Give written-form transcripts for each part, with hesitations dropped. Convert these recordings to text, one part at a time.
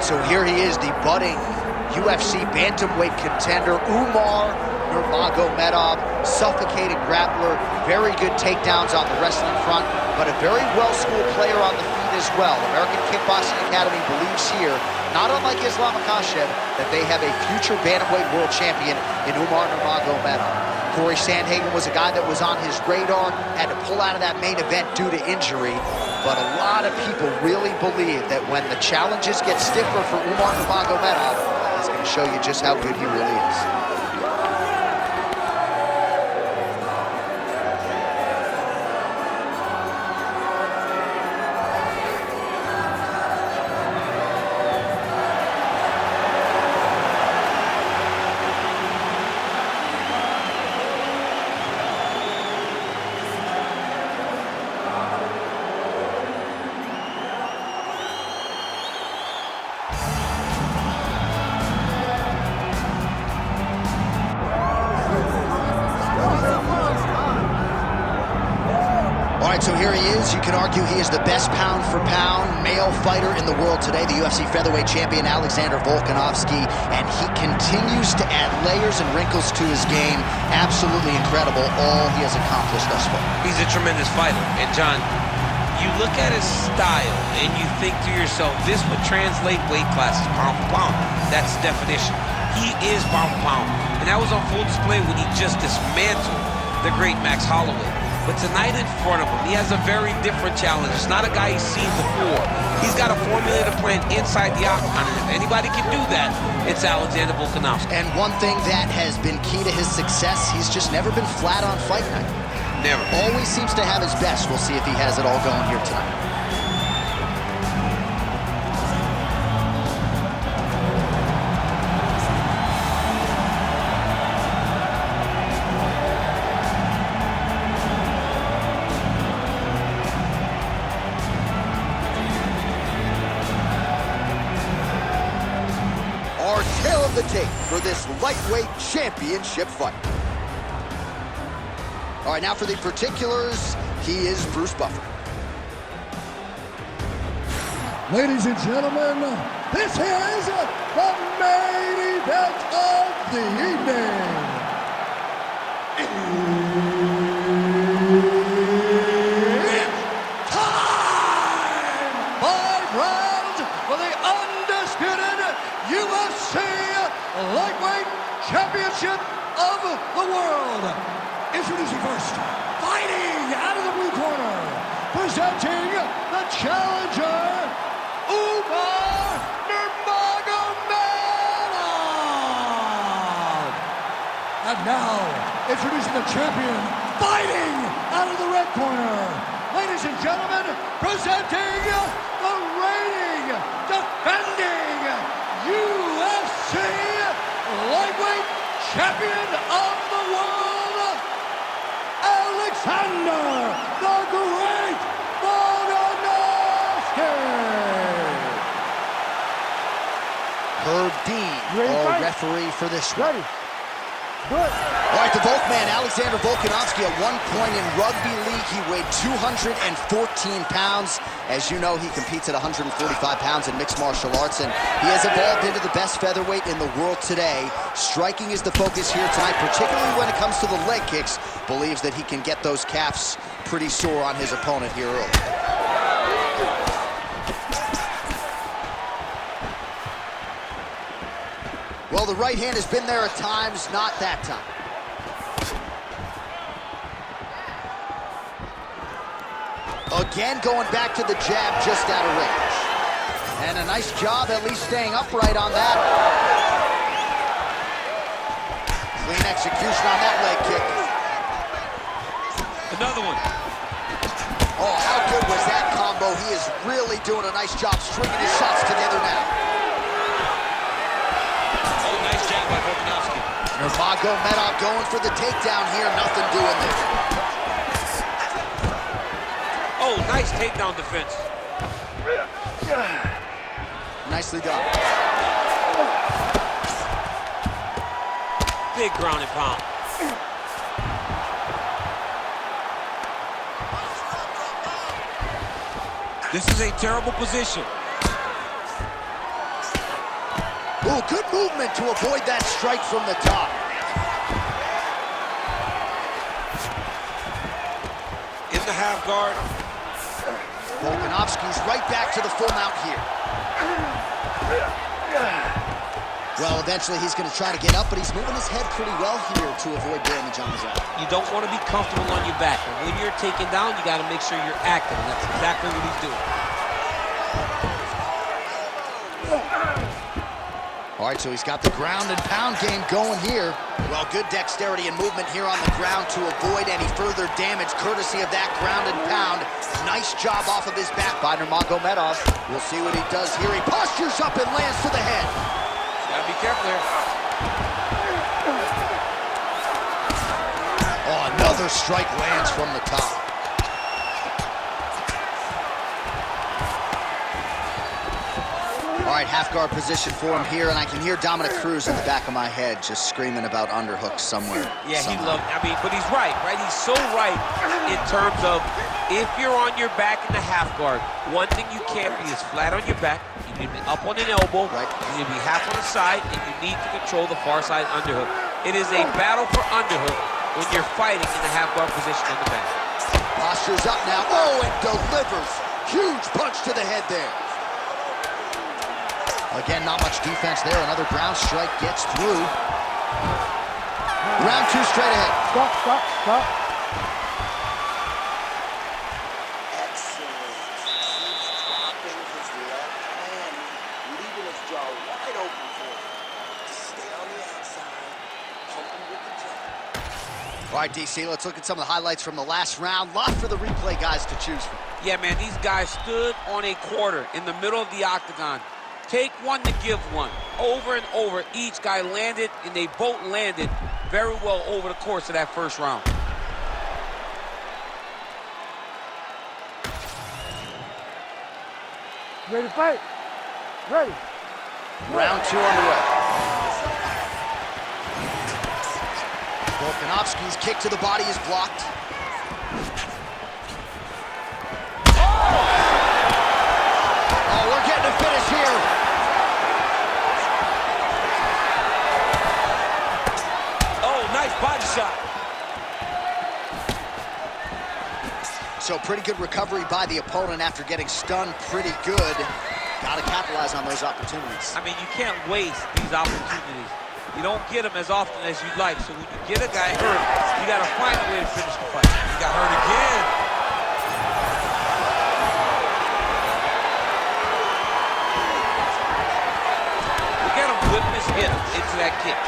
right, so here he is, the budding UFC bantamweight contender, Umar Nurmagomedov, suffocating grappler, very good takedowns on the wrestling front, but a very well-schooled player on the feet as well. American Kickboxing Academy believes here, not unlike Islam Makhachev, that they have a future bantamweight world champion in Umar Nurmagomedov. Corey Sandhagen was a guy that was on his radar, had to pull out of that main event due to injury, but a lot of people really believe that when the challenges get stiffer for Umar Nurmagomedov, he's going to show you just how good he really is. So here he is. You can argue he is the best pound-for-pound male fighter in the world today, the UFC featherweight champion Alexander Volkanovski, and he continues to add layers and wrinkles to his game. Absolutely incredible, all he has accomplished thus far. He's a tremendous fighter, and John, you look at his style and you think to yourself, this would translate weight classes pound for pound. That's the definition. He is pound for pound, and that was on full display when he just dismantled the great Max Holloway. But tonight in front of him, he has a very different challenge. It's not a guy he's seen before. He's got a formulated plan inside the octagon, and if anybody can do that, it's Alexander Volkanovski. And one thing that has been key to his success, he's just never been flat on fight night. Never. Always seems to have his best. We'll see if he has it all going here tonight. Tail of the tape for this lightweight championship fight. All right, now for the particulars, he is Bruce Buffer. Ladies and gentlemen, this is the main event of the evening. It's time! 5 rounds for the undisputed UFC Lightweight Championship of the world. Introducing first, fighting out of the blue corner, presenting the challenger, Umar Nurmagomedov. And now, introducing the champion, fighting out of the red corner. Ladies and gentlemen, presenting the reigning, defending UFC Lightweight Champion of the World, Alexander the Great Volkanovski. Herb Dean, our referee for this one. Ready. Good. All right, the Volkman, Alexander Volkanovski, at one point in rugby league, he weighed 214 pounds. As you know, he competes at 145 pounds in mixed martial arts, and he has evolved into the best featherweight in the world today. Striking is the focus here tonight, particularly when it comes to the leg kicks. Believes that he can get those calves pretty sore on his opponent here early. Well, the right hand has been there at times, not that time. Again, going back to the jab just out of range. And a nice job at least staying upright on that. Clean execution on that leg kick. Another one. Oh, how good was that combo? He is really doing a nice job stringing his shots together now. Nurmagomedov going for the takedown here, nothing doing there. Oh, nice takedown defense. Nicely done. Big ground and pound. This is a terrible position. Ooh, good movement to avoid that strike from the top. In the half guard. Volkanovski's right back to the full mount here. Well, eventually he's going to try to get up, but he's moving his head pretty well here to avoid damage on the ground. You don't want to be comfortable on your back. But when you're taken down, you got to make sure you're active, and that's exactly what he's doing. All right, so he's got the ground and pound game going here. Well, good dexterity and movement here on the ground to avoid any further damage, courtesy of that ground and pound. Nice job off of his back by Nurmagomedov. We'll see what he does here. He postures up and lands to the head. Gotta be careful here. Oh, another strike lands from the top. All right, half guard position for him here, and I can hear Dominic Cruz in the back of my head just screaming about underhooks somewhere. Yeah, he loved, but he's right? He's so right in terms of if you're on your back in the half guard, one thing you can't be is flat on your back. You need to be up on an elbow. Right. You need to be half on the side, and you need to control the far side underhook. It is a battle for underhook when you're fighting in the half guard position on the back. Postures up now. Oh, and delivers. Huge punch to the head there. Again, not much defense there. Another ground strike gets through. Round two straight ahead. Stop. Excellent. Keeps dropping his left hand, leaving his jaw wide open for him. Stay on the outside, pump him with the jab. All right, DC, let's look at some of the highlights from the last round. Lot for the replay guys to choose from. Yeah, man, these guys stood on a quarter in the middle of the octagon. Take one to give one. Over and over, each guy landed, and they both landed very well over the course of that first round. Ready to fight? Ready. Round two underway. Volkanovski's kick to the body is blocked. Oh, we're getting a finish here. Nice body shot. So pretty good recovery by the opponent after getting stunned pretty good. Got to capitalize on those opportunities. I mean, you can't waste these opportunities. You don't get them as often as you'd like. So when you get a guy hurt, you got to find a way to finish the fight. He got hurt again. Look at him whipping his hip into that kick.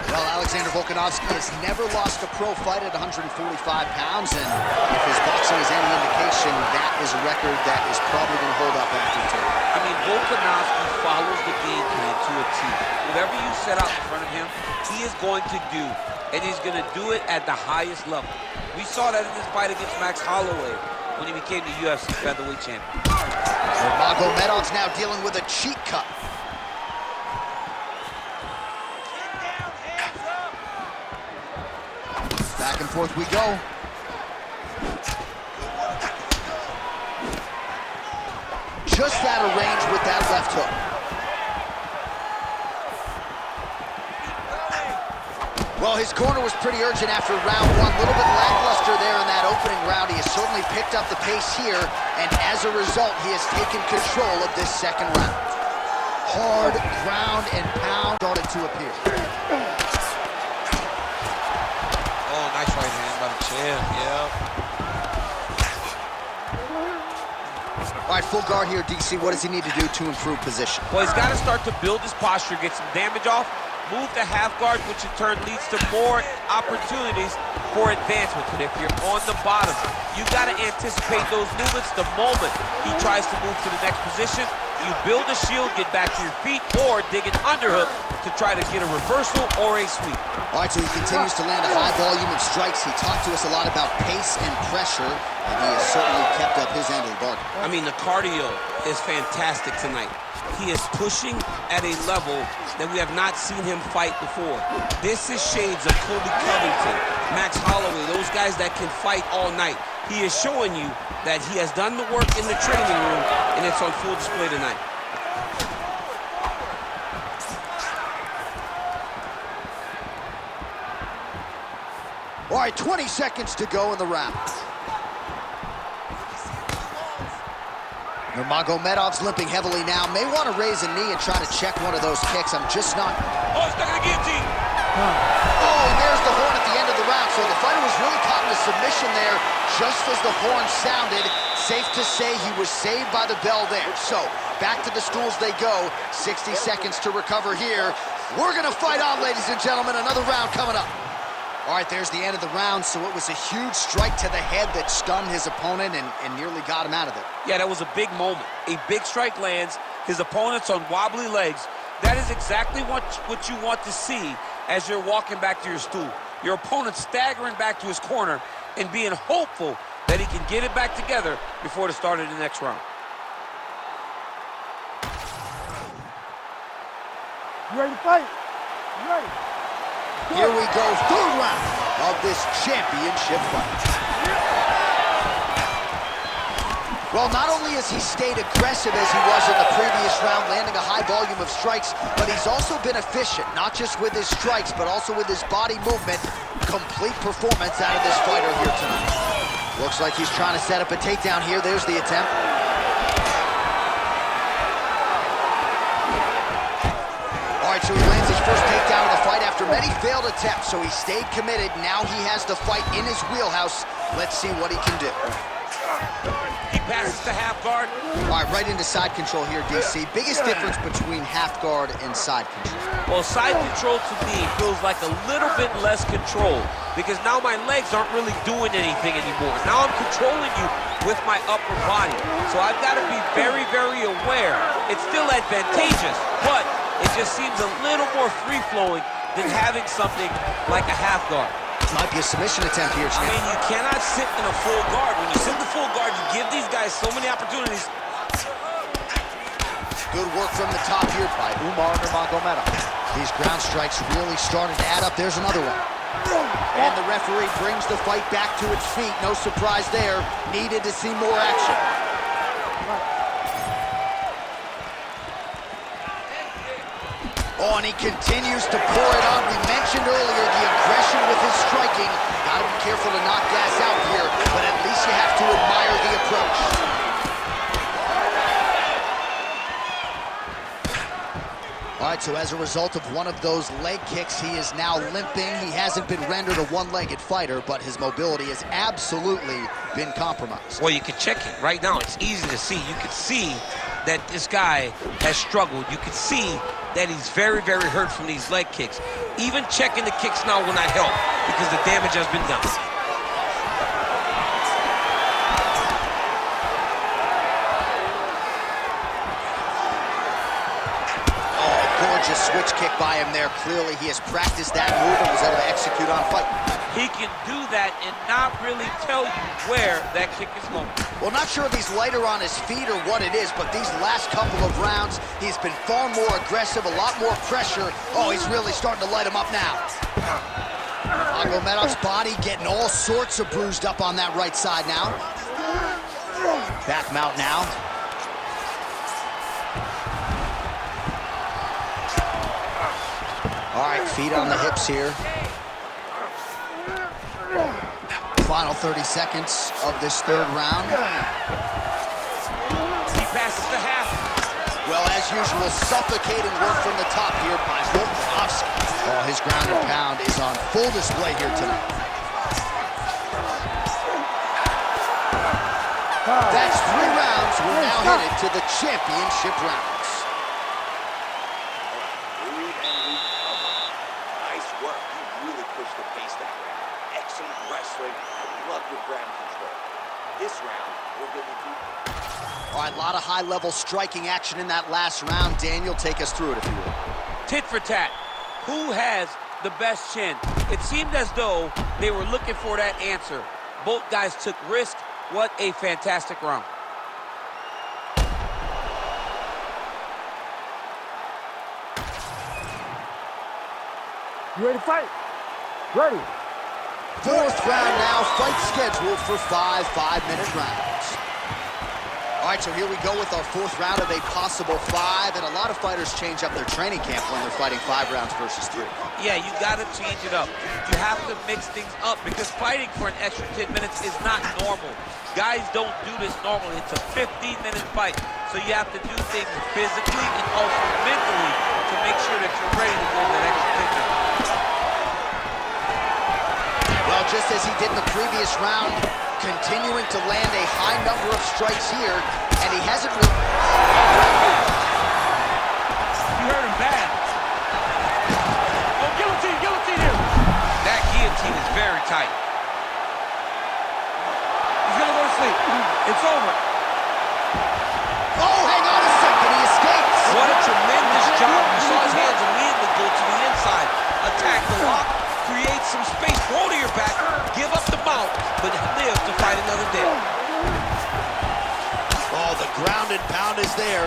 Well, Alexander Volkanovski has never lost a pro fight at 145 pounds, and if his boxing is any indication, that is a record that is probably going to hold up after two. I mean, Volkanovski follows the game plan to a T. Whatever you set out in front of him, he is going to do, and he's going to do it at the highest level. We saw that in his fight against Max Holloway when he became the UFC featherweight champion. Nurmagomedov's now dealing with a cheek cut. Back and forth we go. Just out of range with that left hook. Well, his corner was pretty urgent after round one. A little bit lackluster there in that opening round. He has certainly picked up the pace here, and as a result, he has taken control of this second round. Hard ground and pound started to appear. Oh, nice right hand by the chin, yeah. All right, full guard here, DC. What does he need to do to improve position? Well, he's got to start to build his posture, get some damage off, move to half guard, which in turn leads to more opportunities for advancement. But if you're on the bottom, you've got to anticipate those movements the moment he tries to move to the next position. You build a shield, get back to your feet, or dig an underhook to try to get a reversal or a sweep. All right, so he continues to land a high volume of strikes. He talked to us a lot about pace and pressure, and he has certainly kept up his end of the bargain. I mean, the cardio is fantastic tonight. He is pushing at a level that we have not seen him fight before. This is shades of Colby Covington, Max Holloway, those guys that can fight all night. He is showing you that he has done the work in the training room, and it's on full display tonight. All right, 20 seconds to go in the round. Nurmagomedov's limping heavily now. May want to raise a knee and try to check one of those kicks. I'm just not... Oh, stuck in the guillotine. Oh, and there's the horn at the end of the round. So the fighter was really caught in a submission there just as the horn sounded. Safe to say he was saved by the bell there. So back to the stools they go. 60 seconds to recover here. We're going to fight on, ladies and gentlemen. Another round coming up. All right, there's the end of the round, so it was a huge strike to the head that stunned his opponent and nearly got him out of there. Yeah, that was a big moment. A big strike lands, his opponent's on wobbly legs. That is exactly what you want to see as you're walking back to your stool. Your opponent staggering back to his corner and being hopeful that he can get it back together before the start of the next round. You ready to fight? You ready? Here we go, third round of this championship fight. Well, not only has he stayed aggressive as he was in the previous round, landing a high volume of strikes, but he's also been efficient, not just with his strikes, but also with his body movement. Complete performance out of this fighter here tonight. Looks like he's trying to set up a takedown here. There's the attempt. All right, so he lands his first takedown of the fight after many failed attempts, so he stayed committed. Now he has the fight in his wheelhouse. Let's see what he can do. He passes to half guard. All right, right into side control here, DC. Biggest difference between half guard and side control? Well, side control to me feels like a little bit less control because now my legs aren't really doing anything anymore. Now I'm controlling you with my upper body. So I've got to be very, very aware. It's still advantageous, but it just seems a little more free-flowing than having something like a half guard. Might be a submission attempt here, champ. I mean, you cannot sit in a full guard. When you sit in the full guard, you give these guys so many opportunities. Good work from the top here by Umar Nurmagomedov. These ground strikes really starting to add up. There's another one. And the referee brings the fight back to its feet. No surprise there. Needed to see more action. Oh, and he continues to pour it on. We mentioned earlier the aggression with his striking. Gotta be careful to knock gas out here, but at least you have to admire the approach. All right, so as a result of one of those leg kicks, he is now limping. He hasn't been rendered a one-legged fighter, but his mobility has absolutely been compromised. Well, you can check it right now. It's easy to see. You can see that this guy has struggled. You can see that he's very, very hurt from these leg kicks. Even checking the kicks now will not help because the damage has been done. Oh, gorgeous switch kick by him there. Clearly, he has practiced that move and was able to execute on fight. He can do that and not really tell you where that kick is going. Well, not sure if he's lighter on his feet or what it is, but these last couple of rounds, he's been far more aggressive, a lot more pressure. Oh, he's really starting to light him up now. Nurmagomedov's body getting all sorts of bruised up on that right side now. Back mount now. All right, feet on the hips here. Final 30 seconds of this third round. He passes to half. Well, as usual, suffocating work from the top here by Volkanovski. Oh, his ground and pound is on full display here tonight. That's 3 rounds. We're now headed to the championship rounds. Nice work. You really pushed the pace that round. Excellent wrestling. I love your ground control. This round, we're going to do... All right, a lot of high-level striking action in that last round. Daniel, take us through it, if you will. Tit for tat. Who has the best chin? It seemed as though they were looking for that answer. Both guys took risk. What a fantastic round. You ready to fight? Ready. 4th round now, fight scheduled for 5 5-minute rounds. All right, so here we go with our fourth round of a possible 5, and a lot of fighters change up their training camp when they're fighting 5 rounds versus 3. Yeah, you got to change it up. You have to mix things up because fighting for an extra 10 minutes is not normal. Guys don't do this normally. It's a 15-minute fight, so you have to do things physically and also mentally to make sure that you're ready to go that extra 10 minutes. Well, just as he did in the previous round, continuing to land a high number of strikes here, and he hasn't really... You hurt him bad. Oh, guillotine here. That guillotine is very tight. He's gonna go to sleep. It's over. Oh, hang on a second, he escapes! What a tremendous job. You saw his hands immediately go to the inside. Attack the lock, create some space, throw to your back, give up the mount, but live to fight another day. Oh, the ground and pound is there.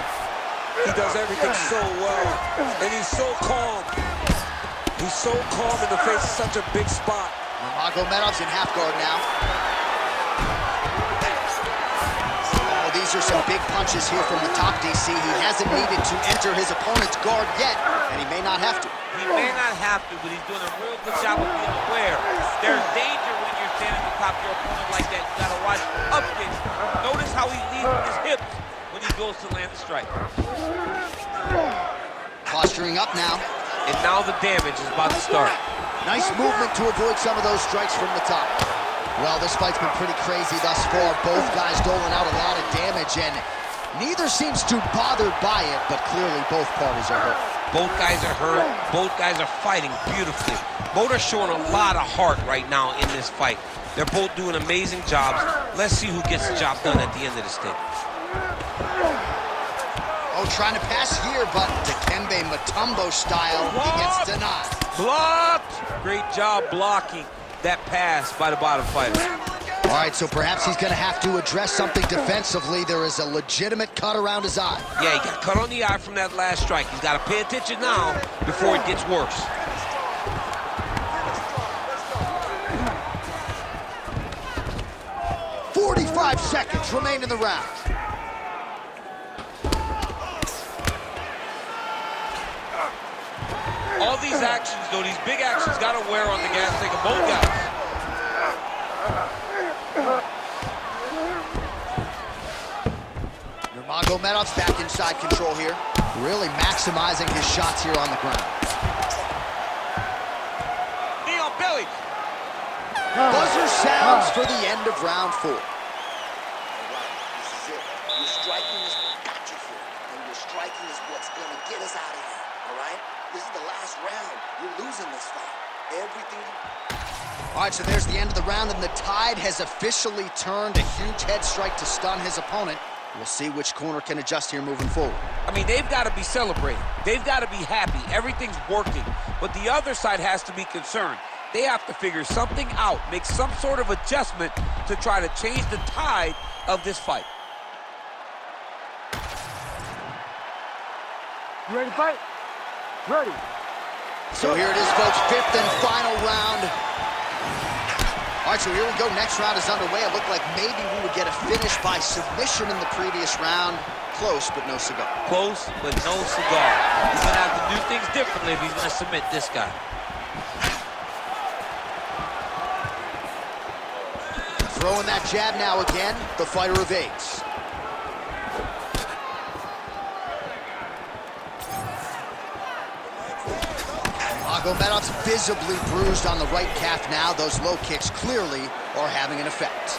He does everything so well, and he's so calm. He's so calm in the face of such a big spot. Nurmagomedov's in half guard now. Oh, these are some big punches here from the top, DC. He hasn't needed to enter his opponent's guard yet, and he may not have to. He may not have to, but he's doing a real good job of being aware. There's danger when you're standing on top of your opponent like that. You gotta watch up kicks. Notice how he leads with his hips when he goes to land the strike. Posturing up now. And now the damage is about to start. Nice movement to avoid some of those strikes from the top. Well, this fight's been pretty crazy thus far. Both guys doling out a lot of damage, and neither seems too bothered by it, but clearly both parties are hurt. Both guys are hurt. Both guys are fighting beautifully. Both are showing a lot of heart right now in this fight. They're both doing amazing jobs. Let's see who gets the job done at the end of this thing. Oh, trying to pass here, but Dikembe Mutombo style, he gets denied. Blocked! Great job blocking that pass by the bottom fighter. All right, so perhaps he's going to have to address something defensively. There is a legitimate cut around his eye. Yeah, he got cut on the eye from that last strike. He's got to pay attention now before it gets worse. "45 seconds remain in the round." All these actions, though, these big actions, got to wear on the gas tank of both guys. Nurmagomedov's back inside control here, really maximizing his shots here on the ground. Knee on belly. Buzzer sounds for the end of round 4. All right, this is it. Your striking is what got you here, and your striking is what's going to get us out of here, all right? This is the last round. You're losing this fight. Everything you... All right, so there's the end of the round, and the tide has officially turned. A huge head strike to stun his opponent. We'll see which corner can adjust here moving forward. I mean, they've got to be celebrating. They've got to be happy. Everything's working. But the other side has to be concerned. They have to figure something out, make some sort of adjustment to try to change the tide of this fight. You ready to fight? Ready. So here it is, folks, 5th and final round. All right, so here we go. Next round is underway. It looked like maybe we would get a finish by submission in the previous round. Close, but no cigar. Close, but no cigar. He's going to have to do things differently if he's going to submit this guy. Throwing that jab now again. The fighter evades. Nurmagomedov's visibly bruised on the right calf now. Those low kicks clearly are having an effect.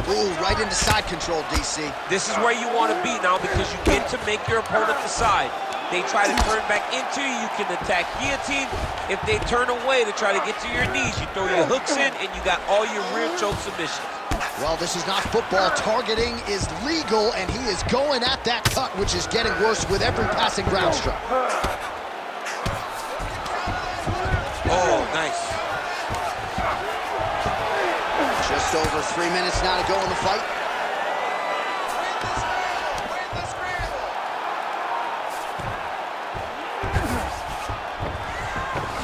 Ooh, right into side control, DC. This is where you want to be now because you get to make your opponent decide. They try to turn back into you, you can attack guillotine. If they turn away to try to get to your knees, you throw your hooks in and you got all your rear choke submissions. Well, this is not football. Targeting is legal, and he is going at that cut, which is getting worse with every passing ground strike. Oh, nice. Just over 3 minutes now to go in the fight.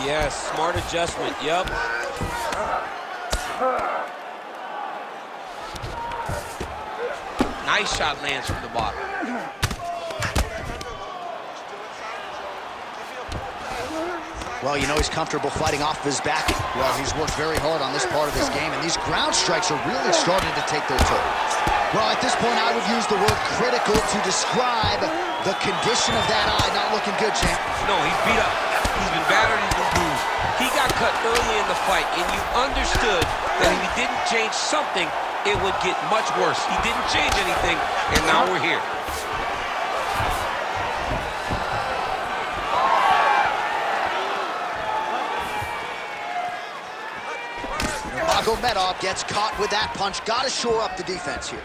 Yes, smart adjustment, yep. Nice shot lands from the bottom. Well, you know he's comfortable fighting off of his back. Well, he's worked very hard on this part of his game, and these ground strikes are really starting to take their toll. Well, at this point, I would use the word critical to describe the condition of that eye. Not looking good, champ. No, he's beat up. He's been battered, he's been bruised. He got cut early in the fight, and you understood that if he didn't change something, it would get much worse. He didn't change anything, and now we're here. Nurmagomedov gets caught with that punch. Got to shore up the defense here.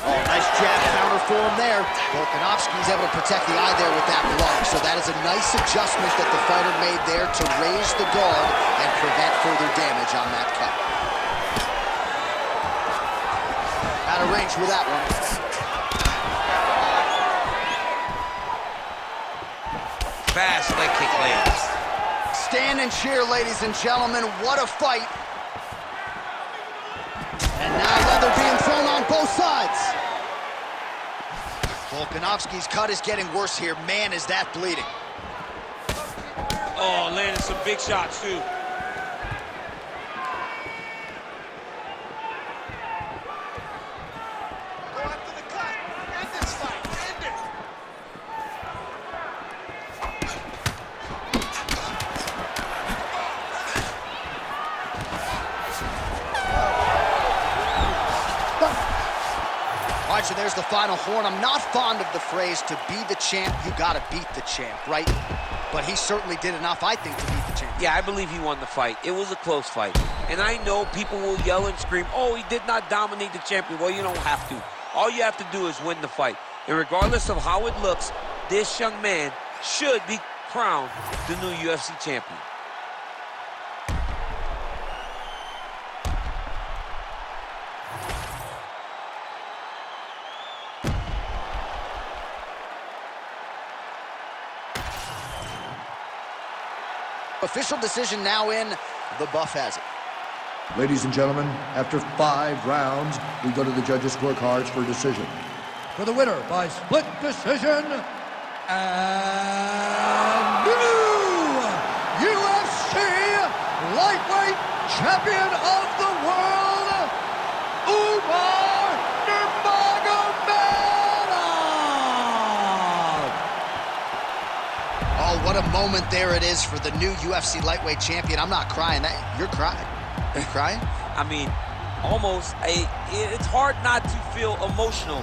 Oh, nice jab counter for him there. Volkanovski's able to protect the eye there with that block. So that is a nice adjustment that the fighter made there to raise the guard and prevent further damage on that cut. Out of range with that one. Fast leg kick lands. Stand and cheer, ladies and gentlemen. What a fight. And now leather being thrown on both sides. Volkanovski's cut is getting worse here. Man, is that bleeding. Oh, landing some big shots, too. Go after the cut. End this fight. End it. All right, so there's the final horn. I'm not fond of the phrase, to be the champ, you gotta beat the champ, right? But he certainly did enough, I think, to beat the champ. Yeah, I believe he won the fight. It was a close fight. And I know people will yell and scream, oh, he did not dominate the champion. Well, you don't have to. All you have to do is win the fight. And regardless of how it looks, this young man should be crowned the new UFC champion. Official decision now in. The buff has it. Ladies and gentlemen, after 5 rounds, we go to the judges' scorecards for decision. For the winner by split decision, and new UFC lightweight champion of the world, Umar Nurmagomedov! Oh, what a moment there it is for the new UFC lightweight champion. I'm not crying. You're crying. Are you crying? I mean, almost. It's hard not to feel emotional